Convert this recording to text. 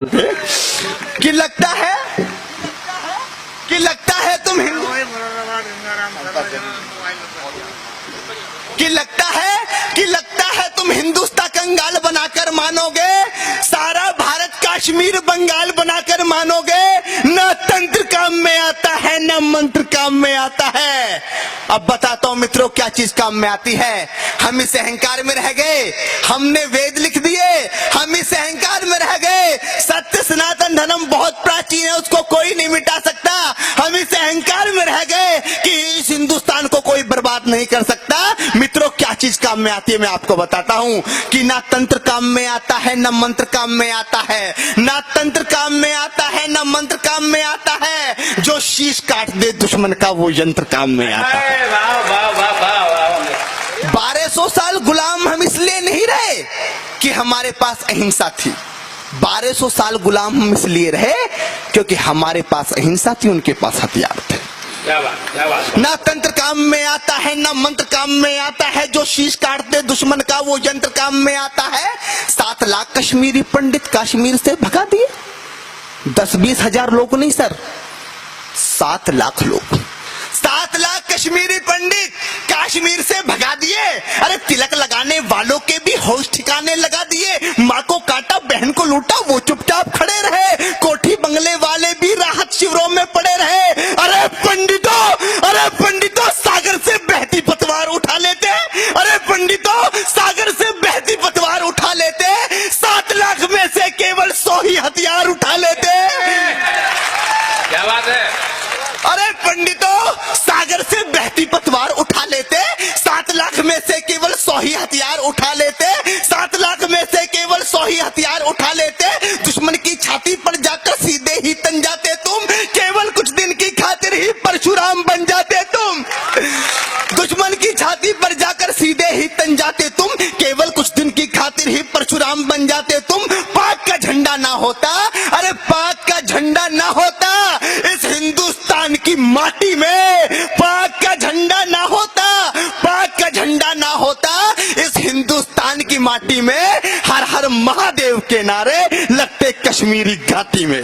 कि लगता है तुम हिंदू कि लगता है तुम हिंदुस्तान कंगाल बनाकर मानोगे, सारा भारत कश्मीर बंगाल बनाकर मानोगे। न तंत्र काम में आता है न मंत्र काम में आता है। अब बताता हूं मित्रों क्या चीज काम में आती है। हम इस अहंकार में रह गए, हमने वेद लिख दिए, हम इस अहंकार में रह गए। सत्य सनातन धर्म बहुत प्राचीन है, उसको कोई नहीं मिटा सकता। हम इस अहंकार में रह गए कि इस हिंदुस्तान को कोई बर्बाद नहीं कर सकता। मित्रों क्या चीज काम में आती है मैं आपको बताता हूं कि ना तंत्र काम में आता है न मंत्र काम में आता है। ना तंत्र काम में आता है न मंत्र काम में आता है। जो शीश काट दे दुश्मन का वो यंत्र काम में आता है। 1200 साल गुलाम हम इसलिए नहीं रहे कि हमारे पास अहिंसा थी। 1200 साल गुलाम हम इसलिए रहे क्योंकि हमारे पास अहिंसा थी, उनके पास हथियार थे। क्या बात। ना तंत्र काम में आता है ना मंत्र काम में आता है। जो शीश काटते दुश्मन का वो यंत्र काम में आता है। 7 लाख कश्मीरी पंडित कश्मीर से भगा दिए। 10-20 हजार लोग नहीं सर, 7 लाख लोग। 7 लाख कश्मीरी पंडित कश्मीर से भगा दिए। अरे तिलक लगाने वालों के भी होश ठिकाने लगा दिए। माँ को काटा बहन को लूटा वो चुपचाप खड़े रहे। कोठी बंगले वाले भी राहत शिविरों में पड़े रहे। अरे पंडितों सागर से बहती पतवार उठा लेते। अरे पंडितों सागर से बहती पतवार उठा लेते। 7 लाख में से केवल 100 ही हथियार उठा लेते। क्या बात है। अरे पंडितों सागर से बहती पतवार उठा लेते। 7 लाख में से केवल 100 ही हथियार उठा लेते। 7 लाख में से केवल 100 ही हथियार उठा लेते। दुश्मन की छाती पर जाकर सीधे ही तन जाते तुम। केवल कुछ दिन की खातिर ही परशुराम बन जाते तुम। दुश्मन की छाती पर जाकर सीधे ही तन जाते तुम। केवल कुछ दिन की खातिर ही परशुराम बन जाते तुम। पाक का झंडा ना होता, अरे पाक का झंडा ना होता इस हिंदुस्तान की माटी में। पाक का झंडा ना होता, पाक का झंडा ना होता इस हिंदुस्तान की माटी में। हर हर महादेव के नारे लगते कश्मीरी घाटी में।